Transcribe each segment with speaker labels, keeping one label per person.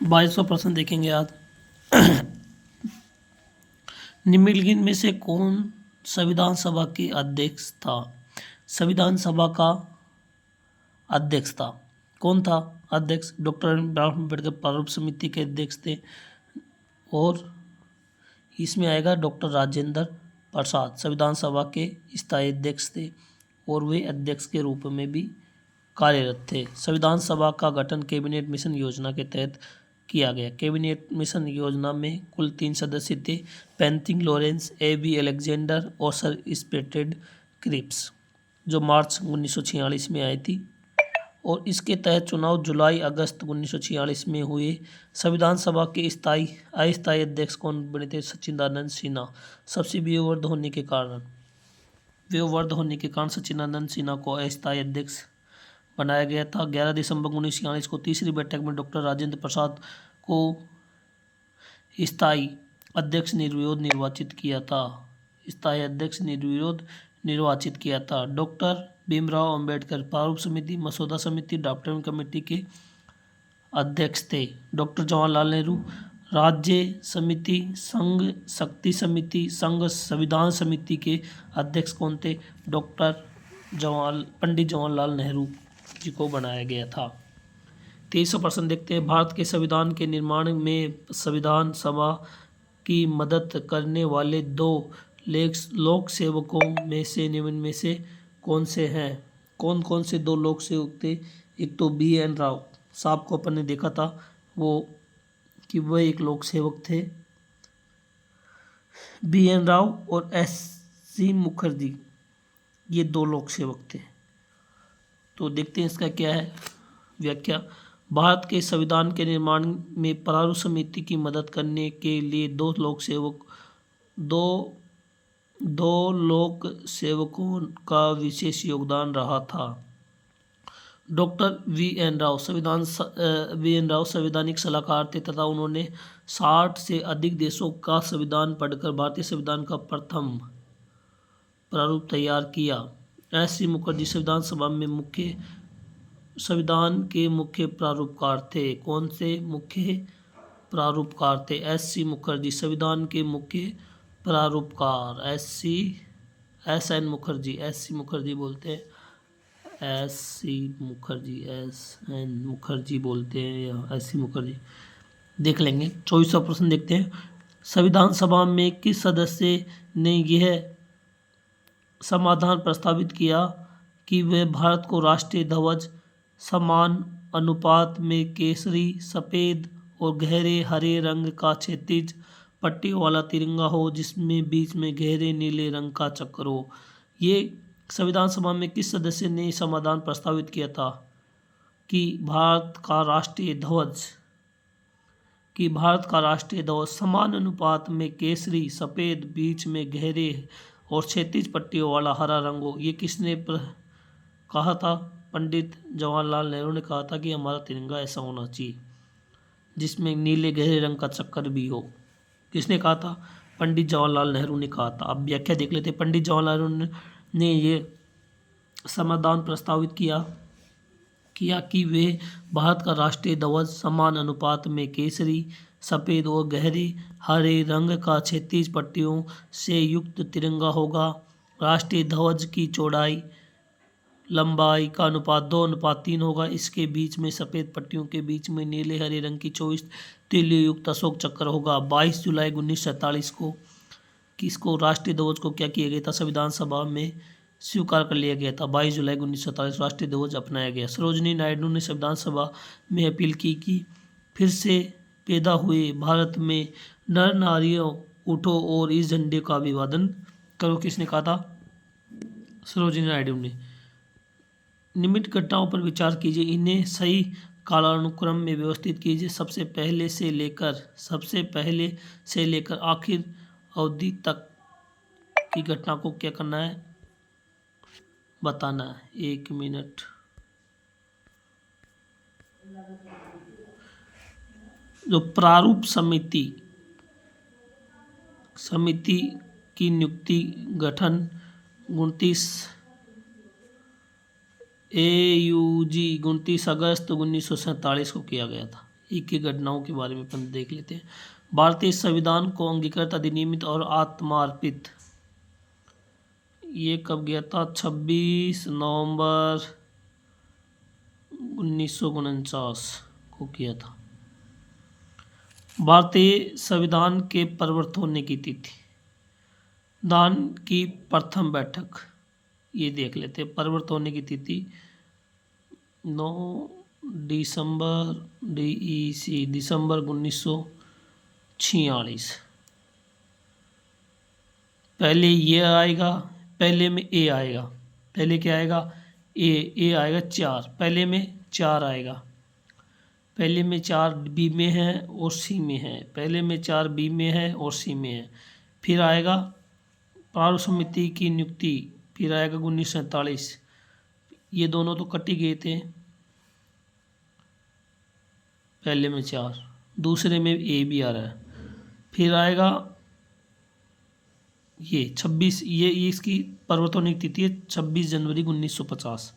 Speaker 1: 22वां प्रश्न देखेंगे आज। निम्नलिखित में से कौन संविधान सभा के अध्यक्ष था? संविधान सभा का अध्यक्ष था, कौन था अध्यक्ष? डॉक्टर अम्बेडकर प्रारूप समिति के अध्यक्ष थे, और इसमें आएगा डॉक्टर राजेंद्र प्रसाद संविधान सभा के स्थायी अध्यक्ष थे, और वे अध्यक्ष के रूप में भी कार्यरत थे। संविधान सभा का गठन कैबिनेट मिशन योजना के तहत किया गया। कैबिनेट मिशन योजना में कुल 3 सदस्य थे, पेंथिंग लॉरेंस, A.B. अलेक्जेंडर और सर स्प्रेटेड क्रिप्स, जो मार्च 1946 में आई थी। और इसके तहत चुनाव जुलाई अगस्त 1946 में हुए। संविधान सभा के अस्थायी अध्यक्ष कौन बने थे? सच्चिदानंद सिन्हा। सबसे वयोवृद्ध होने के कारण सच्चिदानंद सिन्हा को अस्थायी अध्यक्ष बनाया गया था। 11 दिसंबर 1946 को तीसरी बैठक में डॉक्टर राजेंद्र प्रसाद को स्थायी अध्यक्ष निर्विरोध निर्वाचित किया था। डॉक्टर भीमराव अंबेडकर प्रारूप समिति, मसौदा समिति, ड्राफ्टिंग कमेटी के अध्यक्ष थे। डॉक्टर जवाहरलाल नेहरू राज्य समिति, संघ शक्ति समिति, संघ संविधान समिति के अध्यक्ष कौन थे? पंडित जवाहरलाल नेहरू जी को बनाया गया था। 23वां प्रश्न देखते हैं। भारत के संविधान के निर्माण में संविधान सभा की मदद करने वाले 2 लोक सेवकों में से निम्न में से कौन से हैं? कौन कौन से 2 लोक सेवक थे? एक तो B.N. राव साहब को अपन ने देखा था वह एक लोक सेवक थे, B.N. राव, और S.C. मुखर्जी, ये 2 लोक सेवक थे। तो देखते हैं इसका क्या है व्याख्या। भारत के संविधान के निर्माण में प्रारूप समिति की मदद करने के लिए 2 लोक सेवकों का विशेष योगदान रहा था। Doctor V.N. राव संवैधानिक सलाहकार थे तथा उन्होंने 60 से अधिक देशों का संविधान पढ़कर भारतीय संविधान का प्रथम प्रारूप तैयार किया। S.C. मुखर्जी संविधान के मुख्य प्रारूपकार थे। कौन से मुख्य प्रारूपकार थे? S.C. मुखर्जी संविधान के मुख्य प्रारूपकार। S.N. मुखर्जी बोलते हैं, S.N. मुखर्जी बोलते हैं या S.C. मुखर्जी, देख लेंगे। 24वां प्रश्न देखते हैं। संविधान सभा में किस सदस्य ने यह समाधान प्रस्तावित किया कि वह भारत को राष्ट्रीय ध्वज समान अनुपात में केसरी, सफ़ेद और गहरे हरे रंग का क्षैतिज पट्टियों वाला तिरंगा हो, जिसमें बीच में गहरे नीले रंग का चक्र हो? ये संविधान सभा में किस सदस्य ने समाधान प्रस्तावित किया था कि भारत का राष्ट्रीय ध्वज समान अनुपात में केसरी, सफ़ेद, बीच में गहरे और क्षैतिज पट्टियों वाला हरा रंग हो? ये किसने कहा था? पंडित जवाहरलाल नेहरू ने कहा था कि हमारा तिरंगा ऐसा होना चाहिए जिसमें नीले गहरे रंग का चक्कर भी हो। किसने कहा था? पंडित जवाहरलाल नेहरू ने कहा था। अब व्याख्या देख लेते हैं। पंडित जवाहरलाल नेहरू ने ये समाधान प्रस्तावित किया कि वे भारत का राष्ट्रीय ध्वज समान अनुपात में केसरी, सफ़ेद और गहरे हरे रंग का क्षैतिज पट्टियों से युक्त तिरंगा होगा। राष्ट्रीय ध्वज की चौड़ाई लंबाई का अनुपात 2:3 होगा। इसके बीच में सफ़ेद पट्टियों के बीच में नीले हरे रंग की 24 तीलियों युक्त अशोक चक्र होगा। 22 जुलाई 1947 को किसको राष्ट्रीय ध्वज को क्या किया गया था? संविधान सभा में स्वीकार कर लिया गया था। 22 जुलाई 1947 राष्ट्रीय ध्वज अपनाया गया। सरोजिनी नायडू ने संविधान सभा में अपील की कि फिर से पैदा हुए भारत में नर नारियों उठो और इस झंडे का अभिवादन करो। किसने कहा था? सरोजिनी नायडू ने। निम्नलिखित घटनाओं पर विचार कीजिए, इन्हें सही कालानुक्रम में व्यवस्थित कीजिए। सबसे पहले से लेकर आखिर अवधि तक की घटना को क्या करना है? बताना है। 1 मिनट। जो प्रारूप समिति की नियुक्ति गठन 29 अगस्त 1947 को किया गया था। एक एक घटनाओं के बारे में अपन देख लेते हैं। भारतीय संविधान को अंगीकृत, अधिनियमित और आत्मार्पित ये कब गया था? 26 नवंबर 1949 को किया था। भारतीय संविधान के प्रवर्तन होने की तिथि, दान की प्रथम बैठक, ये देख लेते हैं। प्रवर्तन होने की तिथि 9 दिसंबर DEC दिसंबर 1946। पहले ये आएगा, पहले में ए आएगा। पहले क्या आएगा? ए आएगा 4, पहले में 4 आएगा। पहले में 4 बी में है और सी में है। पहले में 4 बी में है और सी में है। फिर आएगा प्रारूप समिति की नियुक्ति, फिर आएगा 1947। ये दोनों तो कट ही गए थे। पहले में 4, दूसरे में ए भी आ रहा है। फिर आएगा ये 26, ये इसकी प्रवर्तन की तिथि है 26 जनवरी 1950,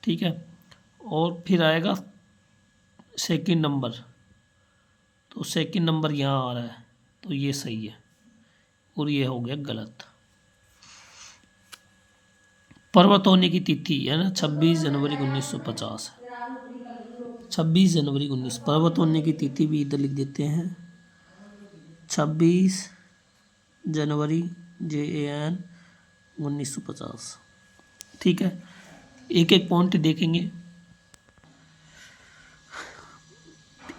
Speaker 1: ठीक है। और फिर आएगा सेकंड नंबर, तो सेकंड नंबर यहाँ आ रहा है, तो ये सही है और ये हो गया गलत। प्रवर्तन होने की तिथि है ना 26 जनवरी 1950, 26 जनवरी 19। प्रवर्तन होने की तिथि भी इधर लिख देते हैं 26 जनवरी JAN 1950, ठीक है। एक एक पॉइंट देखेंगे,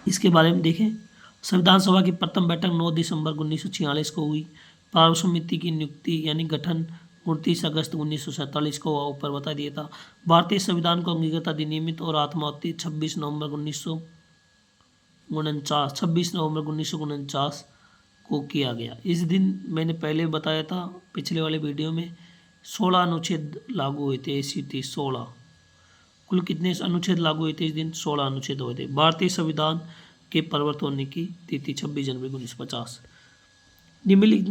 Speaker 1: इसके बारे में देखें। संविधान सभा की प्रथम बैठक 9 दिसंबर 1946 को हुई। प्रारूप समिति की नियुक्ति यानी गठन 29 अगस्त 1947 को हुआ, ऊपर बता दिया था। भारतीय संविधान को अंगीकृत, अधिनियमित और आत्मावती 26 नवंबर 1949 को किया गया। इस दिन मैंने पहले बताया था पिछले वाले वीडियो में 16 अनुच्छेद लागू हुए थे। ACT 16, कुल कितने अनुच्छेद लागू हुए थे इस दिन? 16 अनुच्छेद हुए थे। भारतीय संविधान के प्रवर्तन होने की तिथि 26 जनवरी 1950। निम्नलिखित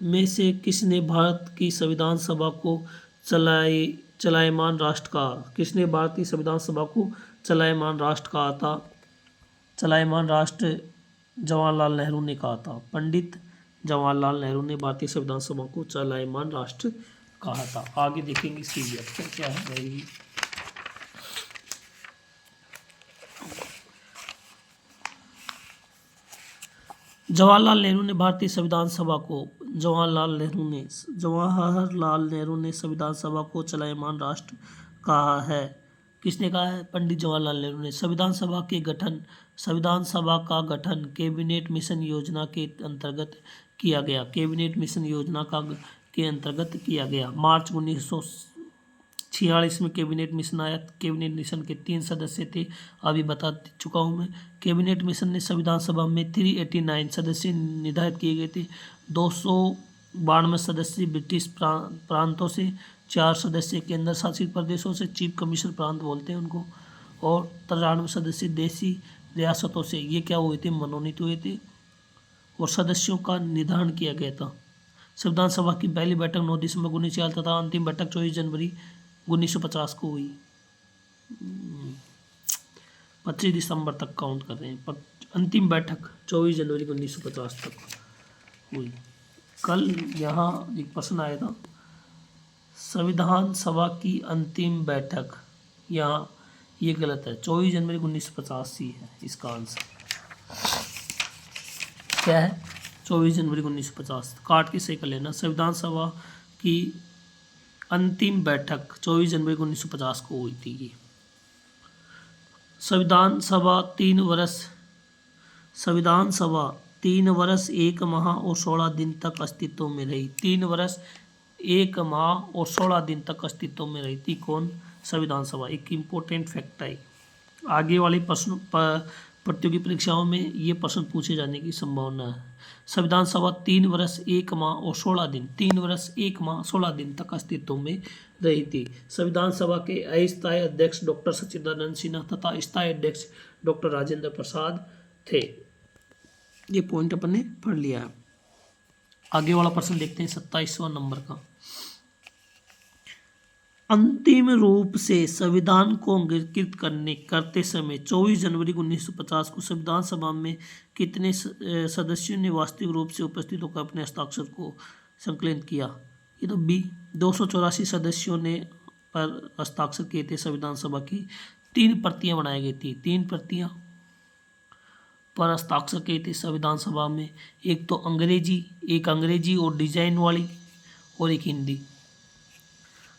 Speaker 1: में से किसने भारत की संविधान सभा को चलायमान राष्ट्र कहा? किसने भारतीय संविधान सभा को चलायमान राष्ट्र कहा था? चलायमान राष्ट्र जवाहरलाल नेहरू ने कहा था। पंडित जवाहरलाल नेहरू ने भारतीय संविधान सभा को चलायमान राष्ट्र कहा था। आगे देखेंगे इसकी व्याख्या क्या है रहेगी। जवाहरलाल नेहरू ने भारतीय संविधान सभा को जवाहरलाल नेहरू ने संविधान सभा को चलायमान राष्ट्र कहा है। किसने कहा है? पंडित जवाहरलाल नेहरू ने। संविधान सभा का गठन कैबिनेट मिशन योजना के अंतर्गत किया गया। कैबिनेट मिशन योजना के अंतर्गत किया गया। मार्च 1946 में कैबिनेट मिशन आया। कैबिनेट मिशन के 3 सदस्य थे, अभी बता चुका हूँ मैं। कैबिनेट मिशन ने संविधान सभा में 389 सदस्य निर्धारित किए गए थे। 292 सदस्य ब्रिटिश प्रांतों से, 4 सदस्य केंद्र शासित प्रदेशों से, चीफ कमिश्नर प्रांत बोलते हैं उनको, और 93 सदस्य देशी रियासतों से। ये क्या हुए थे? मनोनीत हुए थे और सदस्यों का निर्धारण किया गया था। संविधान सभा की पहली बैठक 9 दिसंबर 1946 तथा अंतिम बैठक 24 जनवरी 1950 को हुई। 25 दिसंबर तक काउंट कर रहे हैं, पर अंतिम बैठक 24 जनवरी 1950 तक हुई। कल यहाँ एक प्रश्न आया था, संविधान सभा की अंतिम बैठक, यहाँ ये गलत है, 24 जनवरी 1950 ही है इसका आंसर। क्या है? 24 जनवरी 1950, काट के सही कर लेना। संविधान सभा की अंतिम बैठक 24 जनवरी 1950 को हुई थी। संविधान सभा 3 वर्ष 1 माह और 16 दिन तक अस्तित्व में रही। 3 वर्ष 1 माह और 16 दिन तक अस्तित्व में रही थी। कौन? संविधान सभा। एक इम्पोर्टेंट फैक्ट है। आगे वाली प्रश्न प्रतियोगी परीक्षाओं में ये प्रश्न पूछे जाने की संभावना है। संविधान सभा 3 वर्ष 1 माह और 16 दिन 3 वर्ष 1 माह 16 दिन तक अस्तित्व में रही थी। संविधान सभा के अस्थायी अध्यक्ष डॉक्टर सच्चिदानंद सिन्हा तथा स्थायी अध्यक्ष डॉक्टर राजेंद्र प्रसाद थे। ये पॉइंट अपन ने पढ़ लिया है। आगे वाला प्रश्न देखते हैं 27वां नंबर का। अंतिम रूप से संविधान को अंगीकृत करते समय 24 जनवरी 1950 को संविधान सभा में कितने सदस्यों ने वास्तविक रूप से उपस्थित होकर अपने हस्ताक्षर को संकलित किया? ये तो बी, 284 सदस्यों ने पर हस्ताक्षर किए थे। संविधान सभा की 3 प्रतियां बनाई गई थी, 3 प्रतियां पर हस्ताक्षर किए थे संविधान सभा में। एक तो एक अंग्रेजी और डिजाइन वाली, और एक हिंदी।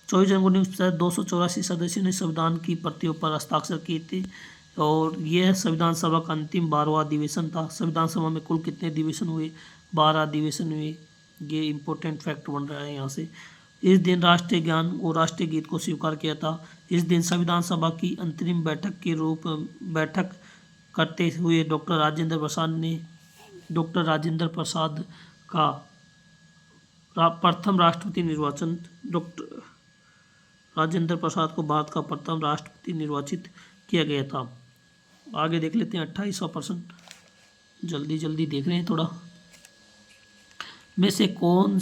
Speaker 1: 24 जनवरी 284 सदस्यों ने संविधान की प्रतियों पर हस्ताक्षर किए थे और यह संविधान सभा का अंतिम 12वां अधिवेशन था। संविधान सभा में कुल कितने अधिवेशन हुए? 12 अधिवेशन हुए। ये इंपॉर्टेंट फैक्ट बन रहा है यहाँ से। इस दिन राष्ट्रीय गान और राष्ट्रीय गीत को स्वीकार किया था। इस दिन संविधान सभा की अंतरिम बैठक करते हुए डॉक्टर राजेंद्र प्रसाद का प्रथम राष्ट्रपति निर्वाचन, डॉक्टर राजेंद्र प्रसाद को भारत का प्रथम राष्ट्रपति निर्वाचित किया गया था। आगे देख लेते हैं 28%, जल्दी देख रहे हैं थोड़ा। में से कौन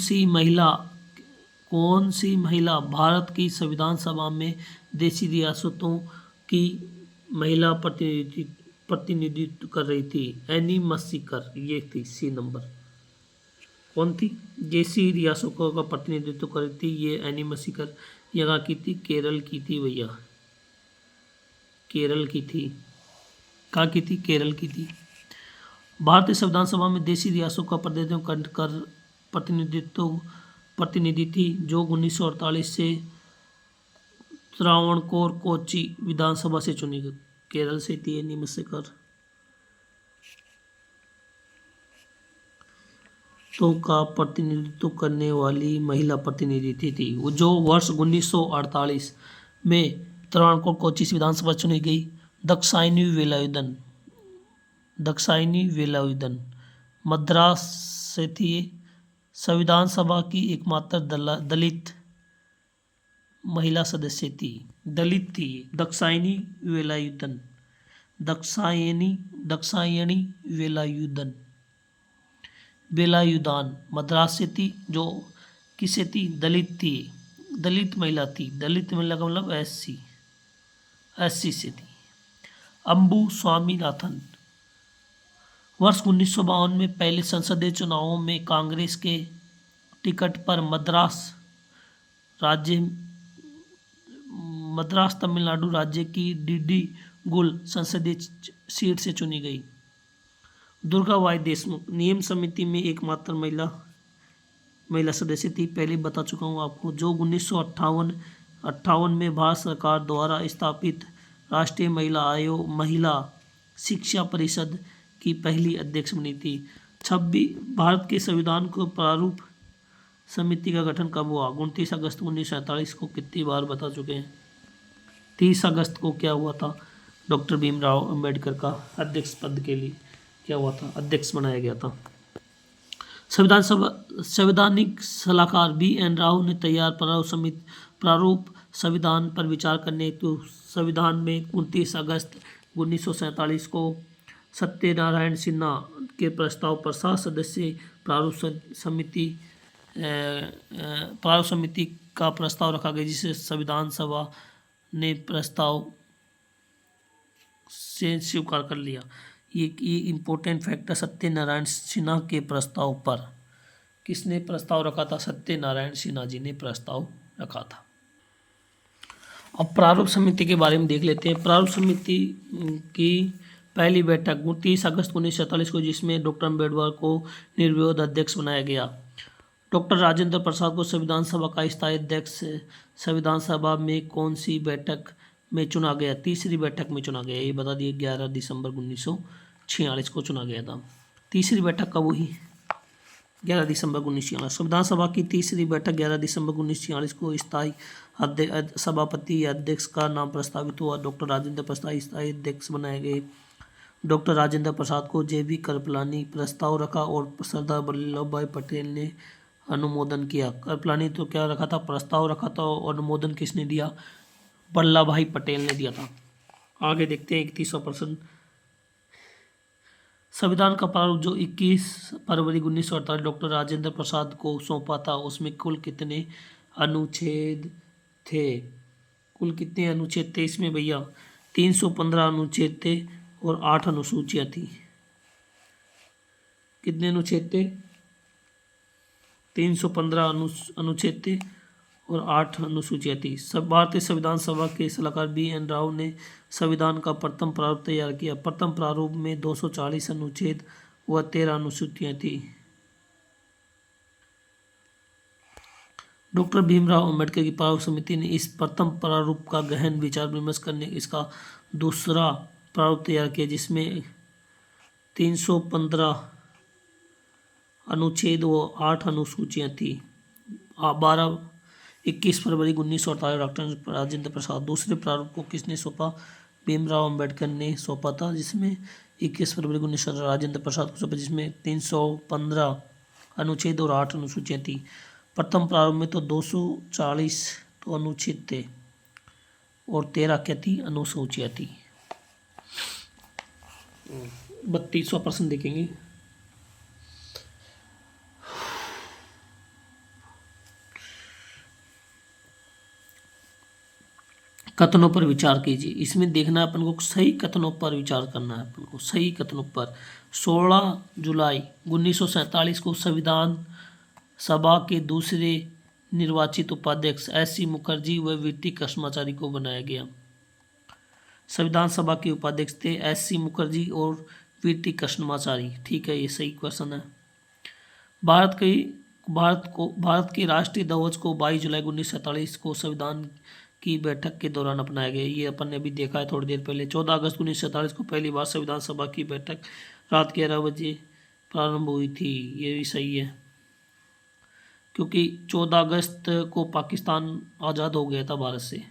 Speaker 1: सी महिला भारत की संविधान सभा में देशी रियासतों की महिला प्रतिनिधित्व कर रही थी? एनी मसीकर, ये थी सी नंबर। कौन थी? देशी रियासतों का प्रतिनिधित्व कर रही थी ये एनी मसीकर। ये कहाँ की थी? केरल की थी भैया, केरल की थी। कहाँ की थी? केरल की थी। भारतीय संविधान सभा में देशी रियासतों का प्रतिनिधि थी जो 1948 से त्रावणकोर कोच्चि विधानसभा से चुनी गई। केरल से थी एनी मसीकर। तो का प्रतिनिधित्व करने वाली महिला प्रतिनिधि थी वो, जो वर्ष 1948 में त्रावणकोर कोच्चि विधानसभा चुनी गई। दक्षायनी वेलायुधन मद्रास से थी। संविधान सभा की एकमात्र दलित महिला सदस्य थी, दलित थी। दक्षायनी वेलायुधन मद्रास से थी, जो किसे थी? दलित थी, दलित महिला थी। दलित महिला का मतलब एससी से थी। अंबु स्वामीनाथन वर्ष 1952 में पहले संसदीय चुनावों में कांग्रेस के टिकट पर मद्रास तमिलनाडु राज्य की डिंडीगुल संसदीय सीट से चुनी गई। दुर्गाबाई देशमुख नियम समिति में एकमात्र महिला सदस्य थी, पहले बता चुका हूँ आपको, जो 1958 में भारत सरकार द्वारा स्थापित राष्ट्रीय महिला शिक्षा परिषद की पहली अध्यक्ष बनी थी। 26 भारत के संविधान को प्रारूप समिति का गठन कब हुआ? 29 अगस्त 1947 को। कितनी बार बता चुके हैं। 30 अगस्त को क्या हुआ था? डॉक्टर भीमराव अंबेडकर का अध्यक्ष पद के लिए क्या हुआ था? अध्यक्ष बनाया गया था। संवैधानिक सलाहकार BN राव ने तैयार प्रारूप संविधान पर विचार करने हेतु संविधान में 29 अगस्त 1947 को सत्यनारायण सिन्हा के प्रस्ताव पर 7 सदस्यीय प्रारूप समिति का प्रस्ताव रखा गया, जिसे संविधान सभा ने प्रस्ताव से स्वीकार कर लिया। ये इम्पोर्टेंट फैक्ट है। सत्यनारायण सिन्हा के प्रस्ताव पर किसने प्रस्ताव रखा था? सत्यनारायण सिन्हा जी ने प्रस्ताव रखा था। अब प्रारूप समिति के बारे में देख लेते हैं। प्रारूप समिति की पहली बैठक 29 अगस्त 1947 को, जिसमें डॉक्टर अम्बेडकर को निर्विरोध अध्यक्ष बनाया गया। डॉक्टर राजेंद्र प्रसाद को संविधान सभा का स्थायी अध्यक्ष संविधान सभा में कौन सी बैठक में चुना गया? तीसरी बैठक में चुना गया। ये बता दिए 11 दिसंबर 1946 को चुना गया था। तीसरी बैठक कब हुई? 11 दिसंबर 1946। संविधान सभा की तीसरी बैठक 11 दिसंबर 1946 को स्थायी सभापति या अध्यक्ष का नाम प्रस्तावित हुआ। डॉक्टर राजेंद्र प्रसाद स्थायी अध्यक्ष बनाए गए। डॉक्टर राजेंद्र प्रसाद को JB कृपलानी प्रस्ताव रखा और सरदार वल्लभ भाई पटेल ने अनुमोदन किया। कृपलानी तो क्या रखा था? प्रस्ताव रखा था, और अनुमोदन किसने दिया? वल्लभ भाई पटेल ने दिया था। आगे देखते हैं 31% संविधान का प्रारूप जो 21 फरवरी 1948 डॉक्टर राजेंद्र प्रसाद को सौंपा था, उसमें कुल कितने अनुच्छेद थे। कुल कितने अनुच्छेद थे इसमें भैया? 315 अनुच्छेद थे और 8 अनुसूचियाँ थी। कितने अनुच्छेद थे? 315 अनुच्छेद थे और 8 अनुसूचियाँ थी। सब भारतीय संविधान सभा के सलाहकार BN राव ने संविधान का प्रथम प्रारूप तैयार किया। प्रथम प्रारूप में 240 अनुच्छेद व 13 अनुसूचियाँ थी। डॉक्टर भीमराव अंबेडकर की प्रारूप समिति ने इस प्रथम प्रारूप का गहन विचार विमर्श करने इसका दूसरा प्रारूप तैयार किया, जिसमें 315 अनुच्छेद व 8 अनुसूचियाँ थी। 21 फरवरी 1948 डॉक्टर राजेंद्र प्रसाद। दूसरे प्रारूप को किसने सौंपा? भीमराव अंबेडकर ने सौंपा था, जिसमें 21 फरवरी 1948 राजेंद्र प्रसाद को सौंपा, जिसमें 315 अनुच्छेद और 8 अनुसूचियाँ थी। प्रथम प्रारूप में तो 240 तो अनुच्छेद थे और 13 क्या थी? अनुसूचियाँ थी। 32वां प्रश्न देखेंगे। कथनों पर विचार कीजिए। इसमें देखना है अपन को, सही कथनों पर विचार करना है अपन को, सही कथनों पर। 16 जुलाई 1947 को संविधान सभा के दूसरे निर्वाचित उपाध्यक्ष SC मुखर्जी व VT कृष्णाचारी को बनाया गया। संविधान सभा के उपाध्यक्ष थे SC मुखर्जी और VT कृष्णाचारी। ठीक है, ये सही क्वेश्चन है। भारत के राष्ट्रीय ध्वज को 22 जुलाई 1947 को संविधान की बैठक के दौरान अपनाया गया। ये अपन ने अभी देखा है थोड़ी देर पहले। 14 अगस्त 1947 को पहली बार संविधान सभा की बैठक रात 11 बजे प्रारंभ हुई थी। ये भी सही है, क्योंकि 14 अगस्त को पाकिस्तान आज़ाद हो गया था भारत से।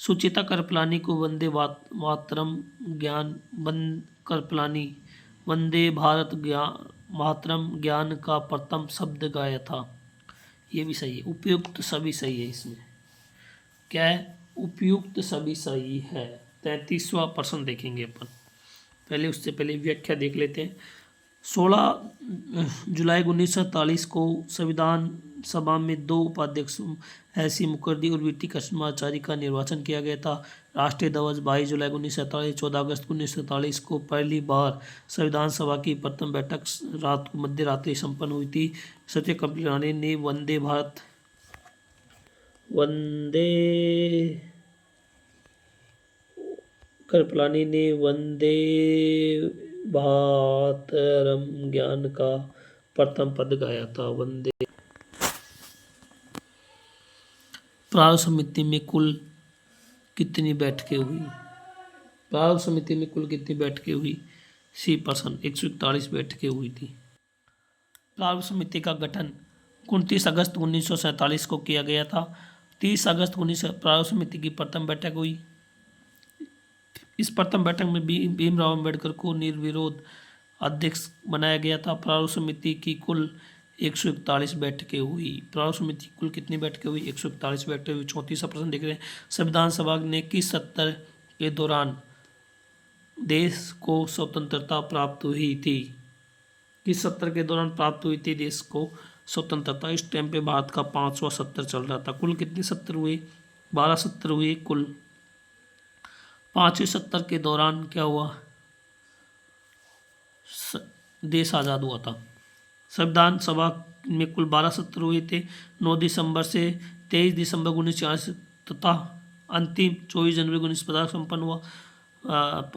Speaker 1: सुचेता कृपलानी को वंदे मातरम ज्ञान कृपलानी वंदे भारत मातरम ज्ञान का प्रथम शब्द गाया था। ये भी सही है। उपयुक्त सभी सही है। इसमें क्या है? उपयुक्त सभी सही है। 33वां प्रश्न देखेंगे अपन। पहले उससे पहले व्याख्या देख लेते हैं। 16 जुलाई 1947 को संविधान सभा में 2 उपाध्यक्ष SC मुखर्जी और VT कृष्णाचारी का निर्वाचन किया गया था। राष्ट्रीय ध्वज 22 जुलाई 1947 14 अगस्त 1947 को पहली बार संविधान सभा की प्रथम बैठक रात को मध्य रात्रि संपन्न हुई थी। सत्य कृपलानी ने वंदे भारतरम ज्ञान का प्रथम पद गाया था। वंदे। प्रारूप समिति में कुल कितनी बैठकें हुई? प्रारूप समिति में कुल कितनी बैठकें हुई? सी प्रश्न 141 बैठकें हुई थी। प्रारूप समिति का गठन 29 अगस्त 1947 को किया गया था। 30 अगस्त 19 प्रारूप समिति की प्रथम बैठक हुई। इस प्रथम बैठक में भीमराव अंबेडकर को निर्विरोध अध्यक्ष बनाया गया था। प्रारूप समिति की कुल 141 बैठकें हुई। प्रारूप समिति की कुल कितनी बैठकें हुई? 141 बैठकें हुई। 34वां प्रश्न देख रहे हैं। संविधान सभा ने किस सत्र के दौरान देश को स्वतंत्रता प्राप्त हुई थी? किस सत्र के दौरान प्राप्त हुई थी देश को स्वतंत्रता? इस टाइम पे भारत का 5वां सत्र चल रहा था। कुल कितने सत्र हुए? 12 सत्र हुए कुल। 5वें सत्र के दौरान क्या हुआ? देश आज़ाद हुआ था। संविधान सभा में कुल 12 सत्र हुए थे। 9 दिसंबर से 23 दिसंबर 1946 तथा अंतिम 24 जनवरी 1950 संपन्न हुआ।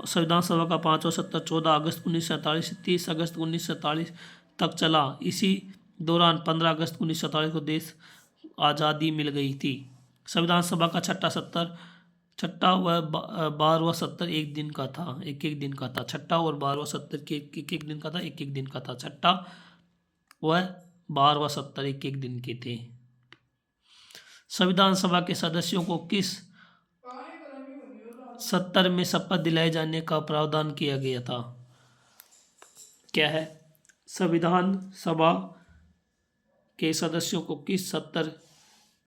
Speaker 1: संविधान सभा का 5वां सत्र 14 अगस्त 1947 से 30 अगस्त 1947 तक चला। इसी दौरान 15 अगस्त 1947 को देश आज़ादी मिल गई थी। संविधान सभा का छठा व 12वां सत्र एक दिन का था, एक दिन का था। छठा और 12वां सत्र के एक दिन का था, एक दिन का था। छठा व 12वां सत्र एक दिन के थे। संविधान सभा के सदस्यों को किस सत्र में शपथ दिलाए जाने का प्रावधान किया गया था? क्या है? संविधान सभा के सदस्यों को किस सत्र